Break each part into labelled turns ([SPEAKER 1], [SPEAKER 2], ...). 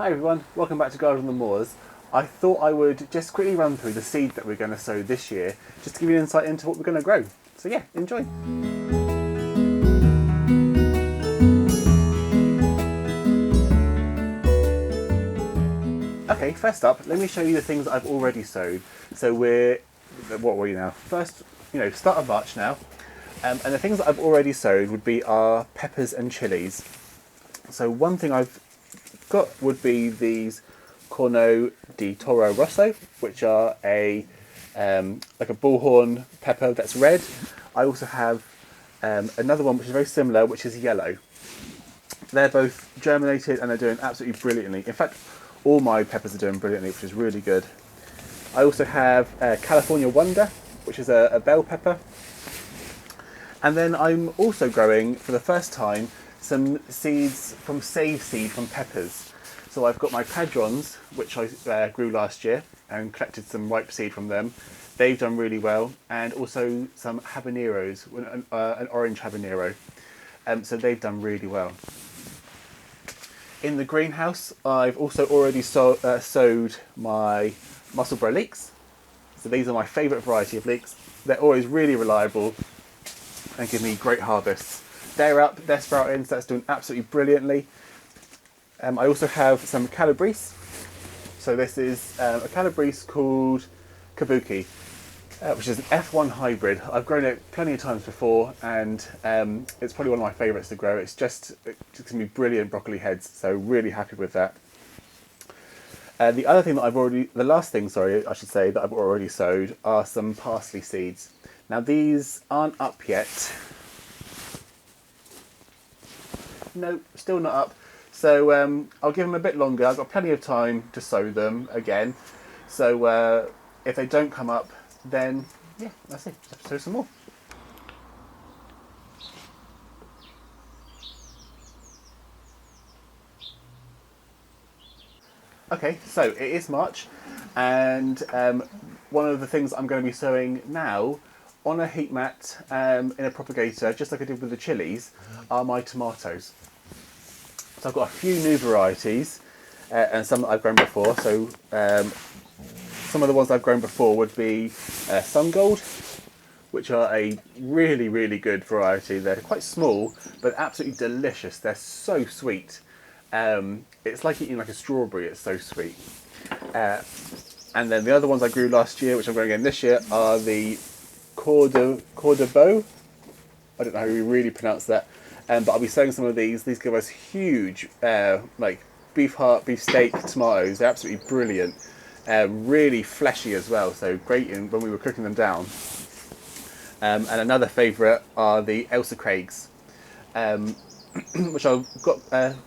[SPEAKER 1] Hi everyone, welcome back to Garden on the Moors. I thought I would just quickly run through the seed that we're going to sow this year, just to give you an insight into what we're going to grow. So yeah, enjoy. Okay, first up, let me show you the things that I've already sowed. So what were we now? First, start of March now. And the things that I've already sowed would be our peppers and chilies. So one thing I've got would be these Cornwall di Toro Rosso, which are like a bullhorn pepper that's red. I also have another one which is very similar, which is yellow. They're both germinated and they're doing absolutely brilliantly. In fact, all my peppers are doing brilliantly, which is really good. I also have California Wonder, which is a bell pepper. And then I'm also growing, for the first time, some seeds from save seed from peppers. So I've got my padrons, which I grew last year and collected some ripe seed from them. They've done really well, and also some habaneros, an orange habanero. So they've done really well. In the greenhouse, I've also already sowed my Musselburgh leeks. So these are my favourite variety of leeks. They're always really reliable and give me great harvests. They're up, they're sprouting, so that's doing absolutely brilliantly. I also have some Calabrese. So this is a Calabrese called Kabuki, which is an F1 hybrid. I've grown it plenty of times before, and it's probably one of my favourites to grow. It's just gives me brilliant broccoli heads, so really happy with that. The last thing, I should say, that I've already sowed are some parsley seeds. Now these aren't up yet. No, still not up. So I'll give them a bit longer. I've got plenty of time to sow them again. So if they don't come up, then yeah, that's it. Just sow some more. Okay, so it is March, and one of the things I'm going to be sowing now on a heat mat in a propagator, just like I did with the chilies, are my tomatoes. So I've got a few new varieties and some that I've grown before. So some of the ones I've grown before would be Sun Gold, which are a really, really good variety. They're quite small, but absolutely delicious. They're so sweet. It's like eating like a strawberry, it's so sweet. And then the other ones I grew last year, which I'm growing again this year, are the Cordobo. I don't know how you really pronounce that. But I'll be sowing some of these. These give us huge, like beef heart, beef steak tomatoes. They're absolutely brilliant. Really fleshy as well, so great when we were cooking them down. And another favourite are the Ailsa Craigs, which I've got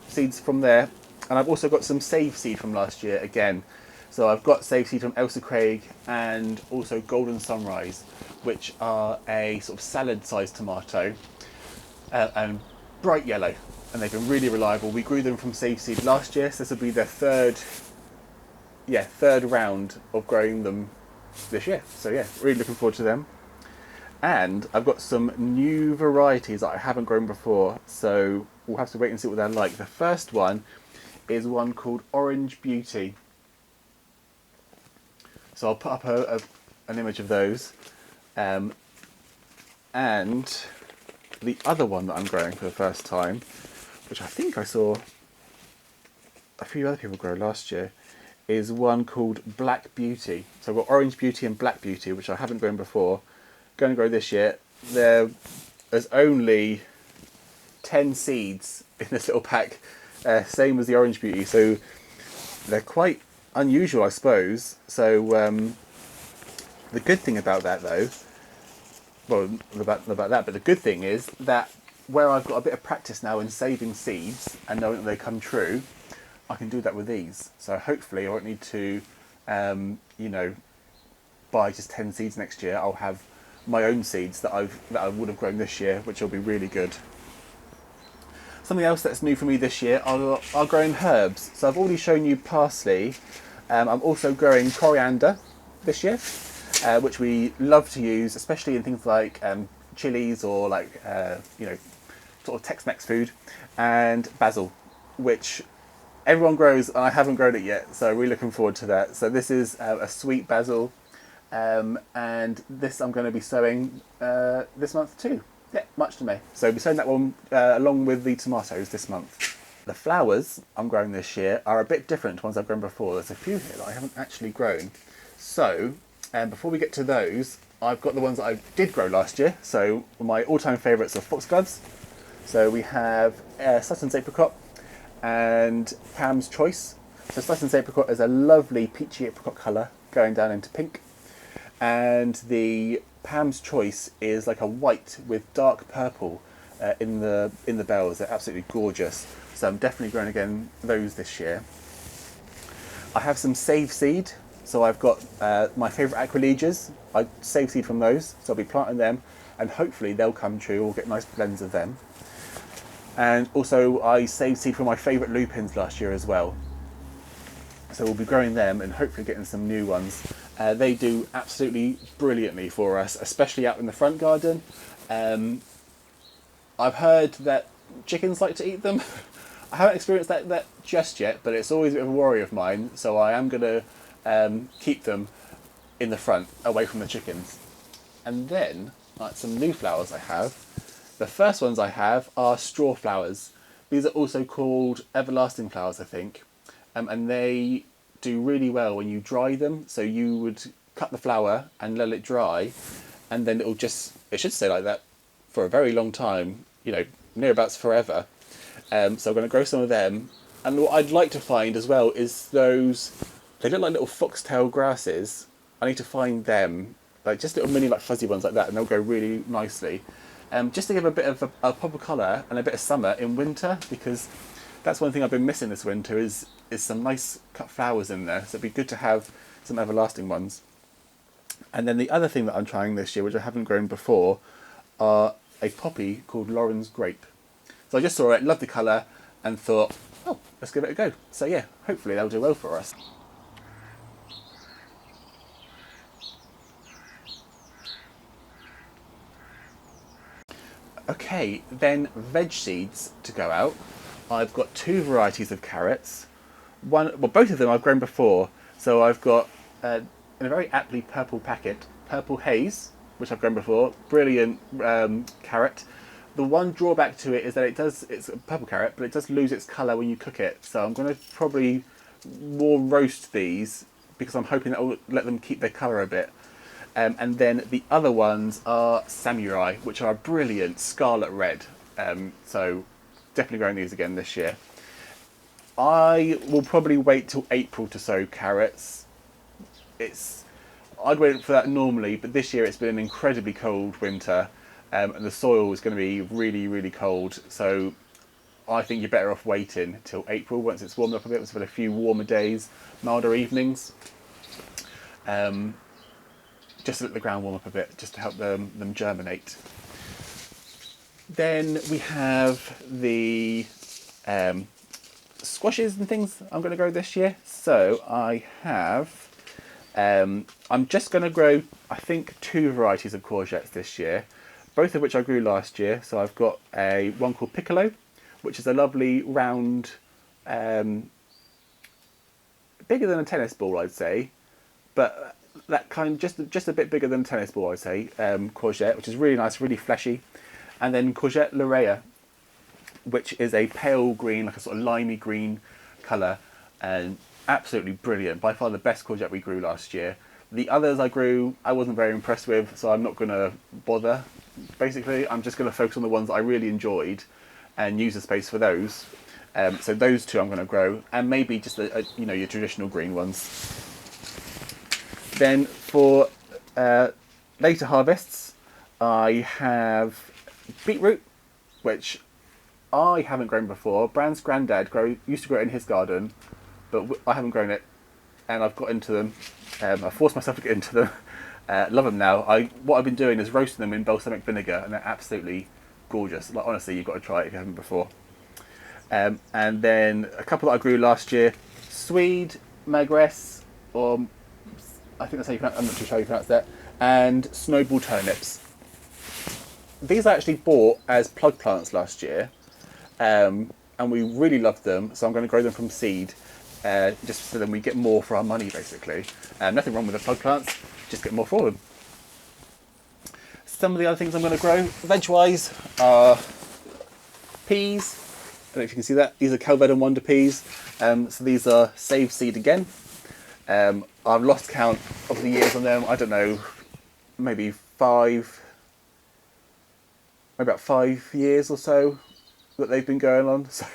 [SPEAKER 1] seeds from there. And I've also got some save seed from last year again. So I've got save seed from Ailsa Craig and also Golden Sunrise, which are a sort of salad-sized tomato. And bright yellow, and they've been really reliable. We grew them from save seed last year, so this will be their third round of growing them this year. So yeah, really looking forward to them. And I've got some new varieties that I haven't grown before, so we'll have to wait and see what they're like. The first one is one called Orange Beauty. So I'll put up an image of those. And the other one that I'm growing for the first time, which I think I saw a few other people grow last year, is one called Black Beauty. So I've got Orange Beauty and Black Beauty, which I haven't grown before. Going to grow this year. There's only 10 seeds in this little pack, same as the Orange Beauty. So they're quite unusual, I suppose. So the good thing about that, though, well, about that, but the good thing is that where I've got a bit of practice now in saving seeds and knowing that they come true, I can do that with these. So hopefully I won't need to, buy just 10 seeds next year. I'll have my own seeds that I would have grown this year, which will be really good. Something else that's new for me this year are growing herbs. So I've already shown you parsley. I'm also growing coriander this year, which we love to use, especially in things like chilies or like sort of Tex-Mex food, and basil, which everyone grows, and I haven't grown it yet, so really looking forward to that. So this is a sweet basil, and this I'm going to be sowing this month too. Yeah, much to me. So we'll be sowing that one along with the tomatoes this month. The flowers I'm growing this year are a bit different to ones I've grown before. There's a few here that I haven't actually grown. So before we get to those, I've got the ones that I did grow last year. So my all-time favourites are foxgloves. So we have Sutton's apricot and Pam's choice. So Sutton's apricot is a lovely peachy apricot colour going down into pink, and the Pam's choice is like a white with dark purple in the bells. They're absolutely gorgeous. So I'm definitely growing again those this year. I have some save seed. So I've got my favourite aqualegias. I save seed from those, so I'll be planting them, and hopefully they'll come true. We'll get nice blends of them. And also I saved seed from my favourite lupins last year as well. So we'll be growing them and hopefully getting some new ones. They do absolutely brilliantly for us, especially out in the front garden. I've heard that chickens like to eat them. I haven't experienced that just yet, but it's always a bit of a worry of mine, so I am going to keep them in the front, away from the chickens. And then, like some new flowers I have. The first ones I have are straw flowers. These are also called everlasting flowers, I think. And they do really well when you dry them. So you would cut the flower and let it dry, and then it should stay like that for a very long time, nearabouts forever. So I'm going to grow some of them. And what I'd like to find as well is those, they look like little foxtail grasses. I need to find them, like just little mini like fuzzy ones like that, and they'll go really nicely. Just to give a bit of a pop of colour and a bit of summer in winter, because that's one thing I've been missing this winter is some nice cut flowers in there. So it'd be good to have some everlasting ones. And then the other thing that I'm trying this year, which I haven't grown before, are a poppy called Lauren's Grape. So I just saw it, loved the colour, and thought, oh, let's give it a go. So yeah, hopefully they'll do well for us. Okay, then veg seeds to go out. I've got two varieties of carrots. Both of them I've grown before. So I've got, in a very aptly purple packet, Purple Haze, which I've grown before. Brilliant carrot. The one drawback to it is that it's a purple carrot, but it does lose its colour when you cook it. So I'm going to probably more roast these, because I'm hoping that will let them keep their colour a bit. And then the other ones are Samurai, which are a brilliant scarlet red. So definitely growing these again this year. I will probably wait till April to sow carrots. I'd wait for that normally, but this year it's been an incredibly cold winter, and the soil is going to be really, really cold. So I think you're better off waiting till April once it's warmed up a bit. It's been a few warmer days, milder evenings. Just to let the ground warm up a bit, just to help them germinate. Then we have the squashes and things I'm going to grow this year. So I have, I'm just going to grow, I think, two varieties of courgettes this year, both of which I grew last year. So I've got one called Piccolo, which is a lovely round, bigger than a tennis ball, I'd say, but that kind, just a bit bigger than a tennis ball, I'd say, courgette, which is really nice, really fleshy. And then courgette Larea, which is a pale green, like a sort of limey green colour, and absolutely brilliant. By far the best courgette we grew last year. The others I grew, I wasn't very impressed with, so I'm not going to bother. Basically, I'm just going to focus on the ones that I really enjoyed and use the space for those. So those two I'm going to grow, and maybe just your traditional green ones. Then for later harvests, I have beetroot, which I haven't grown before. Bran's granddad used to grow it in his garden, but I haven't grown it, and I've got into them. I forced myself to get into them. Love them now. What I've been doing is roasting them in balsamic vinegar, and they're absolutely gorgeous. Like, honestly, you've got to try it if you haven't before. And then a couple that I grew last year: Swede, Magress, or I think that's how you pronounce. I'm not too sure how you pronounce that. And snowball turnips. These I actually bought as plug plants last year, and and we really love them, so I'm going to grow them from seed, just so then we get more for our money, basically. Nothing wrong with the plug plants, just get more for them. Some of the other things I'm going to grow, veg-wise, are peas. I don't know if you can see that. These are Calved and Wonder peas. So these are saved seed again. I've lost count of the years on them. I don't know, maybe about 5 years or so that they've been going on. So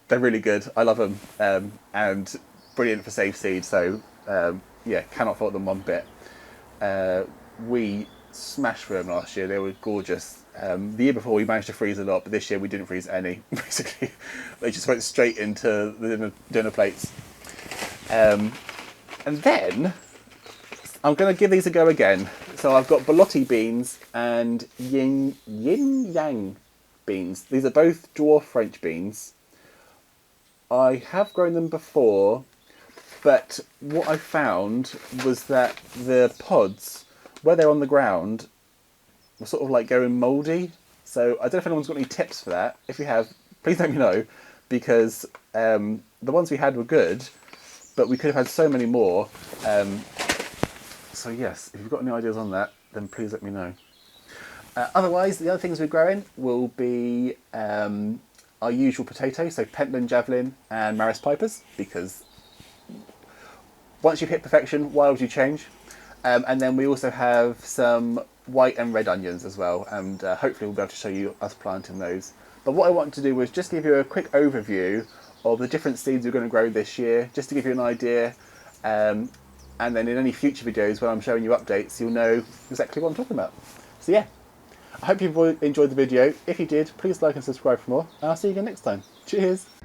[SPEAKER 1] they're really good. I love them, and brilliant for saved seed. So yeah, cannot fault them one bit. We smashed for them last year. They were gorgeous. The year before we managed to freeze a lot, but this year we didn't freeze any. Basically, they just went straight into the dinner plates. And then I'm going to give these a go again. So I've got Bolotti beans and yin yang beans. These are both dwarf French beans. I have grown them before, but what I found was that the pods, where they're on the ground, were sort of like going mouldy. So I don't know if anyone's got any tips for that. If you have, please let me know, because the ones we had were good, but we could have had so many more. So yes, if you've got any ideas on that, then please let me know. Otherwise, the other things we're growing will be our usual potatoes, so Pentland Javelin and Maris Pipers, because once you've hit perfection, why would you change? And then we also have some white and red onions as well, and hopefully we'll be able to show you us planting those. But what I wanted to do was just give you a quick overview of the different seeds we're going to grow this year, just to give you an idea. And then in any future videos when I'm showing you updates, you'll know exactly what I'm talking about. So yeah, I hope you've enjoyed the video. If you did, please like and subscribe for more, and I'll see you again next time. Cheers!